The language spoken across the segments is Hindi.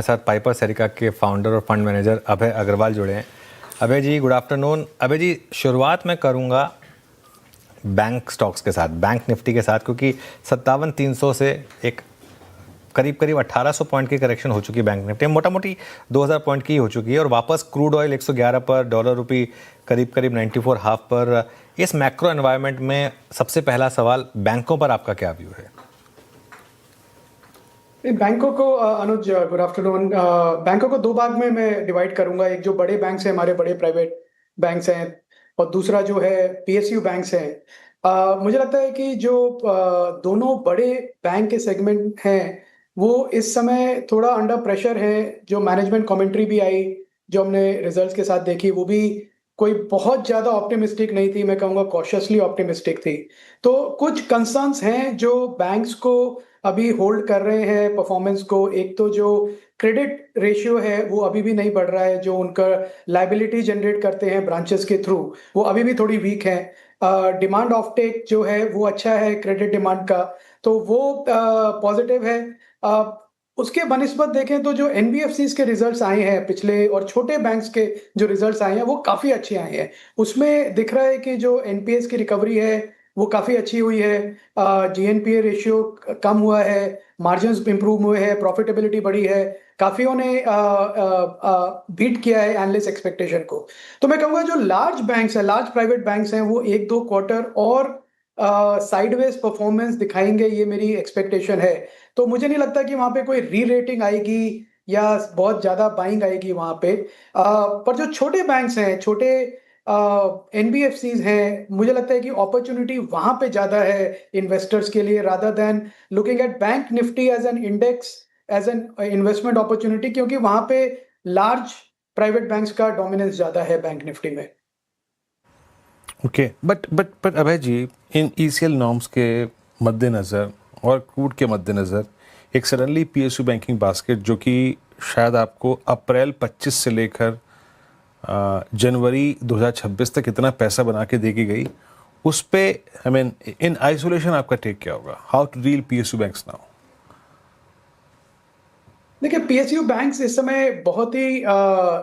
साथ पाइपर सैरिका के फाउंडर और फंड मैनेजर अभय अग्रवाल जुड़े हैं। अभय जी, गुड आफ्टरनून। अभय जी, शुरुआत मैं करूंगा बैंक स्टॉक्स के साथ, बैंक निफ्टी के साथ, क्योंकि 57,300 से एक करीब करीब 1800 पॉइंट की करेक्शन हो चुकी है बैंक निफ्टी, मोटा मोटी 2000 पॉइंट की हो चुकी है, और वापस क्रूड ऑयल 111 पर, डॉलर रुपी करीब करीब 94 हाफ पर। इस मैक्रो एनवायरनमेंट में सबसे पहला सवाल, बैंकों पर आपका क्या व्यू है? बैंकों को अनुज, गुड आफ्टरनून। बैंकों को दो भाग में मैं डिवाइड करूंगा। एक जो बड़े बैंक्स हैं, हमारे बड़े प्राइवेट बैंक्स हैं, और दूसरा जो है पीएसयू बैंक्स हैं। मुझे लगता है कि जो दोनों बड़े बैंक के सेगमेंट हैं, वो इस समय थोड़ा अंडर प्रेशर है। जो मैनेजमेंट कमेंट्री भी आई, जो हमने रिजल्ट्स के साथ देखी, वो भी कोई बहुत ज्यादा ऑप्टिमिस्टिक नहीं थी। मैं कहूँगा कॉशियसली ऑप्टिमिस्टिक थी। तो कुछ कंसर्न्स हैं जो बैंक्स को अभी होल्ड कर रहे हैं परफॉर्मेंस को। एक तो जो क्रेडिट रेशियो है वो अभी भी नहीं बढ़ रहा है। जो उनका लाइबिलिटी जनरेट करते हैं ब्रांचेस के थ्रू, वो अभी भी थोड़ी वीक है। डिमांड ऑफ टेक जो है वो अच्छा है क्रेडिट डिमांड का, तो वो पॉजिटिव है। अ, उसके बनिस्बत देखें तो जो एनबीएफसीज के रिजल्ट्स आए हैं पिछले, और छोटे बैंक्स के जो रिजल्ट्स आए हैं, वो काफी अच्छे आए हैं। उसमें दिख रहा है कि जो एनपीएस की रिकवरी है वो काफी अच्छी हुई है। जीएनपीए रेशियो कम हुआ है, मार्जिन्स इंप्रूव हुए हैं, प्रॉफिटेबिलिटी बढ़ी है। काफियों ने बीट किया है एनालिस्ट एक्सपेक्टेशन को। तो मैं कहूंगा जो लार्ज बैंक्स हैं, लार्ज प्राइवेट बैंक्स हैं, वो एक दो क्वार्टर और साइडवेज परफॉर्मेंस दिखाएंगे, ये मेरी एक्सपेक्टेशन है। तो मुझे नहीं लगता कि वहां पे कोई री रेटिंग आएगी या बहुत ज्यादा बाइंग आएगी वहां पे। पर जो छोटे बैंक्स हैं, छोटे एनबीएफसीज हैं, मुझे लगता है कि अपॉर्चुनिटी वहां पे ज्यादा है इन्वेस्टर्स के लिए, rather than looking at bank Nifty as an index, as an investment opportunity, क्योंकि वहां पे लार्ज प्राइवेट बैंक्स का डोमिनेंस ज्यादा है बैंक निफ्टी में। ओके, बट अभय जी, इन ईसीएल नॉर्म्स के मद्देनज़र और क्रूड के मद्देनज़र एक सडनली पीएसयू बैंकिंग बास्केट, जो कि शायद आपको अप्रैल 25 से लेकर जनवरी 2026 तक इतना पैसा बना के देगी गई, उस पे आई मीन इन आइसोलेशन आपका टेक क्या होगा? How to deal PSU banks now? देखिए, पीएसयू बैंक्स इस समय बहुत ही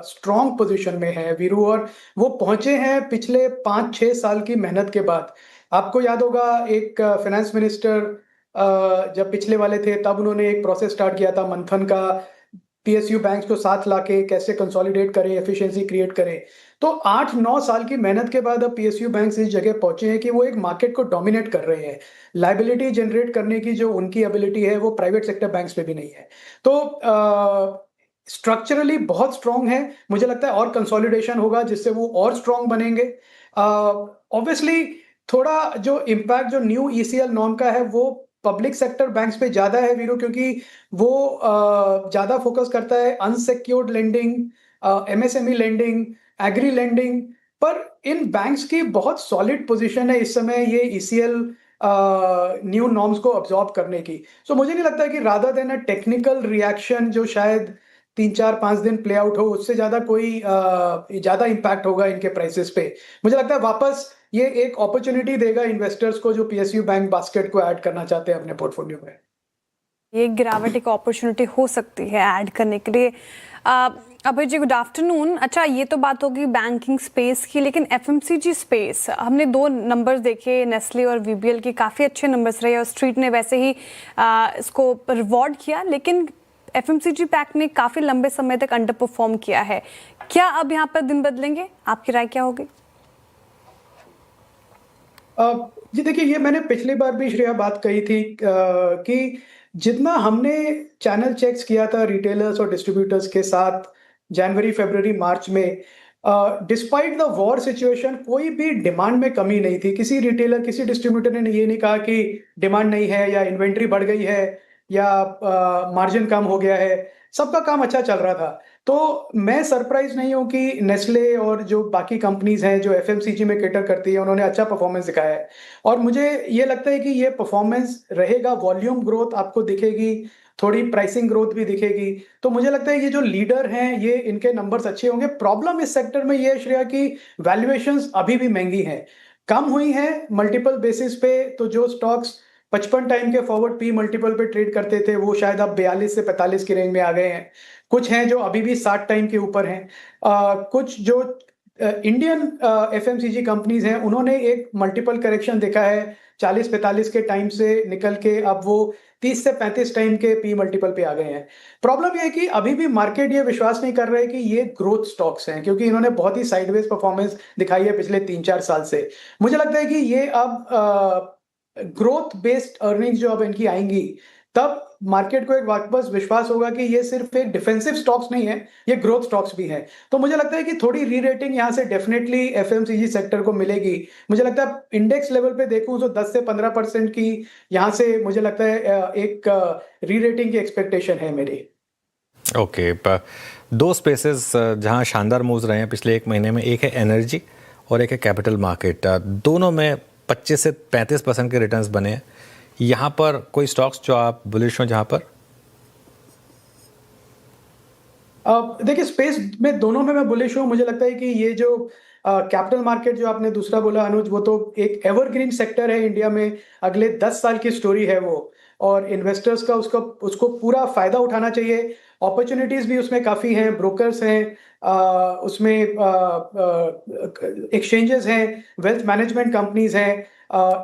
स्ट्रॉन्ग पोजीशन में है वीरू, और वो पहुंचे हैं पिछले 5-6 साल की मेहनत के बाद। आपको याद होगा, एक फाइनेंस मिनिस्टर जब पिछले वाले थे, तब उन्होंने एक प्रोसेस स्टार्ट किया था मंथन का, पीएसयू बैंक्स को साथ लाके कैसे कंसोलिडेट करें, एफिशिएंसी क्रिएट करें। तो 8-9 साल की मेहनत के बाद अब पीएसयू बैंक्स इस जगह पहुंचे हैं कि वो एक मार्केट को डोमिनेट कर रहे हैं। लायबिलिटी जनरेट करने की जो उनकी एबिलिटी है, वो प्राइवेट सेक्टर बैंक्स में भी नहीं है। तो स्ट्रक्चरली बहुत स्ट्रांग है। मुझे लगता है और कंसोलिडेशन होगा जिससे वो और स्ट्रांग बनेंगे। ऑब्वियसली थोड़ा जो इम्पैक्ट जो न्यू ईसीएल नॉर्म का है, वो पब्लिक सेक्टर बैंक्स पे ज्यादा है वीरू, क्योंकि वो ज्यादा फोकस करता है unsecured lending, MSME lending, agri lending. पर इन बैंक्स की बहुत सॉलिड पोजीशन है इस समय ये ईसीएल न्यू नॉर्म्स को अब्सॉर्ब करने की। सो मुझे नहीं लगता कि rather than a technical reaction जो शायद 3-4-5 दिन प्ले आउट हो, उससे ज्यादा कोई ज्यादा इंपैक्ट होगा इनके प्राइसेस पे। मुझे लगता है वापस ये एक अपॉर्चुनिटी देगा इन्वेस्टर्स को जो पीएसयू बैंक बास्केट को ऐड करना चाहते हैं अपने पोर्टफोलियो में। ये गिरावट एक अपॉर्चुनिटी हो सकती है ऐड करने के लिए। अभय जी, गुड आफ्टरनून। अच्छा, ये तो बात होगी बैंकिंग स्पेस की, लेकिन एफएमसीजी स्पेस, हमने 2 नंबर्स देखे, नेस्ले और वीबीएल के काफ़ी अच्छे नंबर्स रहे और स्ट्रीट ने वैसे ही इसको रिवॉर्ड किया, लेकिन एफएमसीजी पैक ने काफ़ी लंबे समय तक अंडर परफॉर्म किया है। क्या अब यहाँ पर दिन बदलेंगे? आपकी राय क्या होगी? जी देखिए, ये मैंने पिछली बार भी श्रेया बात कही थी कि जितना हमने चैनल चेक्स किया था रिटेलर्स और डिस्ट्रीब्यूटर्स के साथ जनवरी, फरवरी, मार्च में, डिस्पाइट द वॉर सिचुएशन कोई भी डिमांड में कमी नहीं थी। किसी रिटेलर, किसी डिस्ट्रीब्यूटर ने ये नहीं कहा कि डिमांड नहीं है या इन्वेंट्री बढ़ गई है या मार्जिन कम हो गया है। सबका काम अच्छा चल रहा था। तो मैं सरप्राइज नहीं हूं कि नेस्ले और जो बाकी कंपनीज हैं जो एफएमसीजी में कैटर करती है, उन्होंने अच्छा परफॉर्मेंस दिखाया है। और मुझे ये लगता है कि ये परफॉर्मेंस रहेगा, वॉल्यूम ग्रोथ आपको दिखेगी, थोड़ी प्राइसिंग ग्रोथ भी दिखेगी। तो मुझे लगता है ये जो लीडर हैं, ये इनके नंबर्स अच्छे होंगे। प्रॉब्लम इस सेक्टर में ये है श्रेया कि वैल्यूएशंस अभी भी महंगी हैं, कम हुई हैं मल्टीपल बेसिस पे। तो जो स्टॉक्स 55 टाइम के फॉरवर्ड पी मल्टीपल पे ट्रेड करते थे, वो शायद अब 42 से 45 की रेंज में आ गए हैं। कुछ हैं जो अभी भी 60 टाइम के ऊपर हैं। कुछ जो इंडियन एफएमसीजी कंपनीज हैं, उन्होंने एक मल्टीपल करेक्शन देखा है 40-45 के टाइम से निकल के अब वो 30 से 35 टाइम के पी मल्टीपल पे आ गए हैं। प्रॉब्लम ये है कि अभी भी मार्केट ये विश्वास नहीं कर रहे कि ये ग्रोथ स्टॉक्स हैं, क्योंकि इन्होंने बहुत ही साइडवेज परफॉर्मेंस दिखाई है पिछले 3-4 साल से। मुझे लगता है कि ये अब ग्रोथ बेस्ड अर्निंग्स जो अब इनकी आएंगी, तब मार्केट को एक वापस विश्वास होगा कि ये सिर्फ एक डिफेंसिव स्टॉक्स नहीं है, ये ग्रोथ स्टॉक्स भी हैं। तो मुझे लगता है कि थोड़ी री रेटिंग यहाँ से डेफिनेटली एफएमसीजी सेक्टर को मिलेगी। मुझे लगता है इंडेक्स लेवल पे देखूं तो 10 से 15% की यहाँ से मुझे लगता है एक री रेटिंग की एक्सपेक्टेशन है मेरी। ओके, दो स्पेसेस जहां शानदार मूव्स रहे हैं पिछले एक महीने में, एक है एनर्जी और एक है कैपिटल मार्केट। दोनों में 25 से 35% के रिटर्न्स बने हैं। यहाँ पर कोई स्टॉक्स जो आप बुलिश हो जहाँ पर? देखिए, स्पेस में दोनों में मैं बुलिश हूँ। मुझे लगता है कि ये जो कैपिटल मार्केट जो आपने दूसरा बोला अनुज, वो तो एक एवरग्रीन सेक्टर है इंडिया में, अगले 10 साल की स्टोरी है वो, और इन्वेस्टर्स का उसको पूरा फायदा उठाना चाहिए। अपॉर्चुनिटीज भी उसमें काफी हैं, ब्रोकर्स हैं, उसमें एक्सचेंजेस हैं, वेल्थ मैनेजमेंट कंपनीज हैं,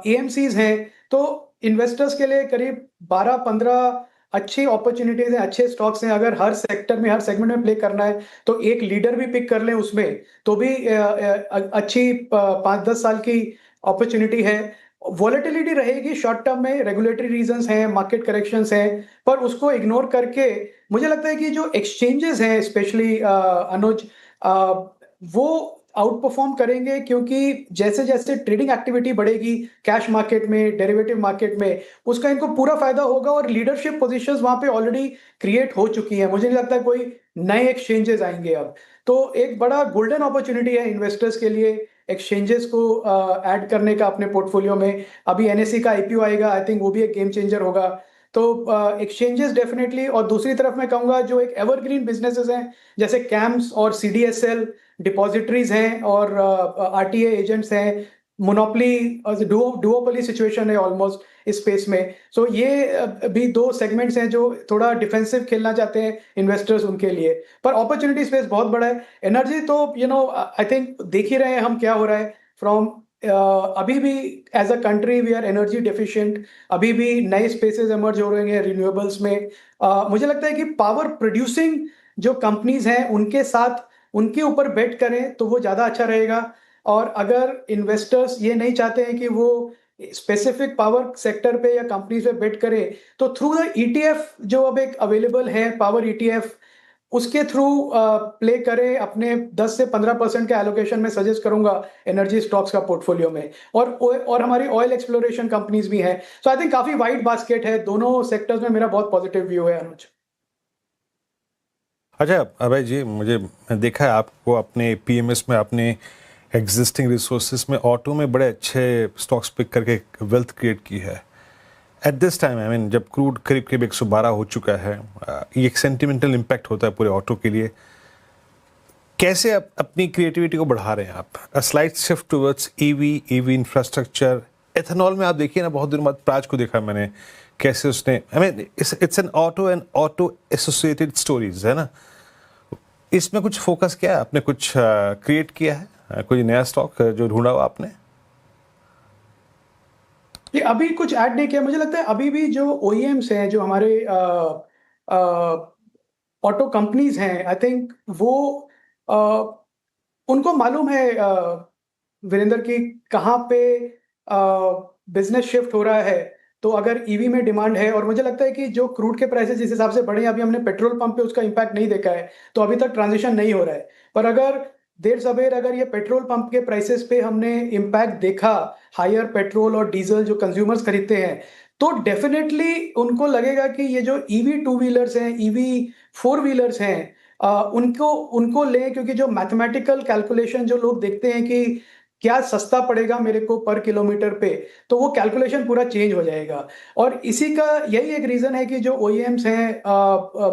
एएमसीज हैं। तो इन्वेस्टर्स के लिए करीब 12-15 अच्छी अपॉर्चुनिटीज हैं, अच्छे स्टॉक्स हैं। अगर हर सेक्टर में, हर सेगमेंट में प्ले करना है तो एक लीडर भी पिक कर लें उसमें, तो भी अच्छी 5-10 साल की अपॉर्चुनिटी है। वॉलेटिलिटी रहेगी शॉर्ट टर्म में, रेगुलेटरी रीजंस हैं, मार्केट करेक्शंस हैं, पर उसको इग्नोर करके मुझे लगता है कि जो एक्सचेंजेस हैं स्पेशली अनुज, वो आउट परफॉर्म करेंगे, क्योंकि जैसे जैसे ट्रेडिंग एक्टिविटी बढ़ेगी कैश मार्केट में, डेरिवेटिव मार्केट में, उसका इनको पूरा फायदा होगा, और लीडरशिप पोजीशंस वहां पे ऑलरेडी क्रिएट हो चुकी हैं। मुझे नहीं लगता कोई नए एक्सचेंजेस आएंगे अब। तो एक बड़ा गोल्डन अपॉर्चुनिटी है इन्वेस्टर्स के लिए एक्सचेंजेस को ऐड करने का अपने पोर्टफोलियो में। अभी एनएससी का आईपीओ आएगा, आई थिंक वो भी एक गेम चेंजर होगा। तो एक्सचेंजेस डेफिनेटली, और दूसरी तरफ मैं कहूंगा जो एक एवरग्रीन बिजनेसेस हैं जैसे कैम्स और सीडीएसएल, डिपॉजिटरीज हैं और आरटीए एजेंट्स हैं, मोनोपोली डुओपोली सिचुएशन है ऑलमोस्ट इस स्पेस में। सो ये भी दो सेगमेंट्स हैं जो थोड़ा डिफेंसिव खेलना चाहते हैं इन्वेस्टर्स, उनके लिए। पर अपॉर्चुनिटी स्पेस बहुत बड़ा है। एनर्जी तो आई थिंक देख ही रहे हैं हम क्या हो रहा है फ्रॉम अभी भी as a country we are energy deficient. अभी भी नए स्पेसेस इमर्ज हो रहे हैं रिन्यूएबल्स में। मुझे लगता है कि पावर प्रोड्यूसिंग जो कंपनीज हैं उनके साथ, उनके ऊपर बेट करें तो वो ज़्यादा अच्छा रहेगा। और अगर इन्वेस्टर्स ये नहीं चाहते हैं कि वो स्पेसिफिक पावर सेक्टर पे या कंपनीज पे बेट करें, तो थ्रू द ईटीएफ जो अब एक अवेलेबल है, पावर ईटीएफ, उसके थ्रू प्ले करें। अपने 10 से 15% के एलोकेशन में सजेस्ट करूंगा एनर्जी स्टॉक्स का पोर्टफोलियो में, और हमारी ऑयल एक्सप्लोरेशन कंपनीज भी हैं। सो आई थिंक काफी वाइड बास्केट है, दोनों सेक्टर्स में मेरा बहुत पॉजिटिव व्यू है अनुज। अच्छा अभय जी, मैं देखा है आपको अपने पीएमएस में, आपने एग्जिस्टिंग रिसोर्सेज में ऑटो में बड़े अच्छे स्टॉक्स पिक करके वेल्थ क्रिएट की है। At this time I mean, जब क्रूड करीब करीब 112 हो चुका है, ये एक सेंटिमेंटल इम्पैक्ट होता है पूरे ऑटो के लिए। कैसे आप अपनी क्रिएटिविटी को बढ़ा रहे हैं आप? A slight shift towards EV infrastructure, ethanol में आप देखिए ना, बहुत दिन बाद प्राज को देखा मैंने कैसे उसने, I mean it's an auto associated stories है ना। इसमें कुछ फोकस किया है आपने, कुछ क्रिएट किया है, कोई नया स्टॉक जो ढूंढा हो आपने? ये अभी कुछ ऐड नहीं किया। मुझे लगता है अभी भी जो ओईएम्स हैं, जो हमारे ऑटो कंपनीज हैं, आई थिंक वो अ, उनको मालूम है वीरेंद्र की कहाँ पे बिजनेस शिफ्ट हो रहा है। तो अगर ईवी में डिमांड है, और मुझे लगता है कि जो क्रूड के प्राइसेस जिस हिसाब से बढ़े हैं, अभी हमने पेट्रोल पंप पे उसका इम्पैक्ट नहीं देखा है, तो अभी तक ट्रांजिशन नहीं हो रहा है। पर अगर देर सवेर अगर ये पेट्रोल पंप के प्राइसेस पे हमने इम्पैक्ट देखा, हायर पेट्रोल और डीजल जो कंज्यूमर्स खरीदते हैं, तो डेफिनेटली उनको लगेगा कि ये जो ईवी टू व्हीलर्स हैं, ईवी फोर व्हीलर्स हैं, उनको उनको ले, क्योंकि जो मैथमेटिकल कैलकुलेशन जो लोग देखते हैं कि क्या सस्ता पड़ेगा मेरे को पर किलोमीटर पे, तो वो कैलकुलेशन पूरा चेंज हो जाएगा। और इसी का यही एक रीजन है कि जो ओईएम्स हैं,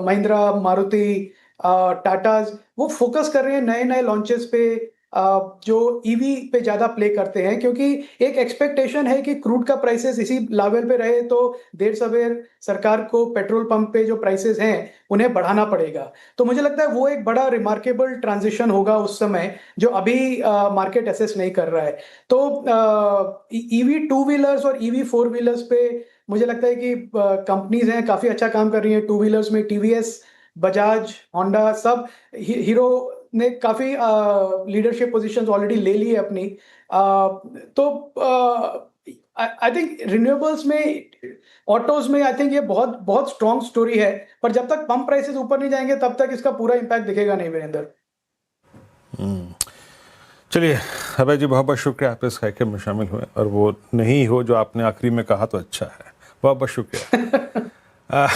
महिंद्रा, मारुति, टाटाज, वो फोकस कर रहे हैं नए नए लॉन्चेस पे, जो ईवी पे ज़्यादा प्ले करते हैं, क्योंकि एक एक्सपेक्टेशन है कि क्रूड का प्राइसेस इसी लेवल पे रहे तो देर सवेर सरकार को पेट्रोल पंप पे जो प्राइसेस हैं उन्हें बढ़ाना पड़ेगा। तो मुझे लगता है वो एक बड़ा रिमार्केबल ट्रांजिशन होगा उस समय, जो अभी मार्केट असेस नहीं कर रहा है। तो ईवी टू व्हीलर्स और ईवी फोर व्हीलर्स पे मुझे लगता है कि कंपनीज हैं काफ़ी अच्छा काम कर रही हैं। टू व्हीलर्स में टीवीएस, बजाज, होंडा, सब, हीरो ने काफ़ी लीडरशिप पोजीशंस ऑलरेडी ले ली है अपनी। तो आई थिंक रिन्यूएबल्स में, ऑटोज में आई थिंक ये बहुत बहुत स्ट्रॉन्ग स्टोरी है, पर जब तक पंप प्राइसेस ऊपर नहीं जाएंगे तब तक इसका पूरा इम्पैक्ट दिखेगा नहीं वीरेंद्र। चलिए अभय जी, बहुत बहुत शुक्रिया आप इस कार्यक्रम में शामिल हुए, और वो नहीं हो जो आपने आखिरी में कहा तो अच्छा है। बहुत बहुत शुक्रिया।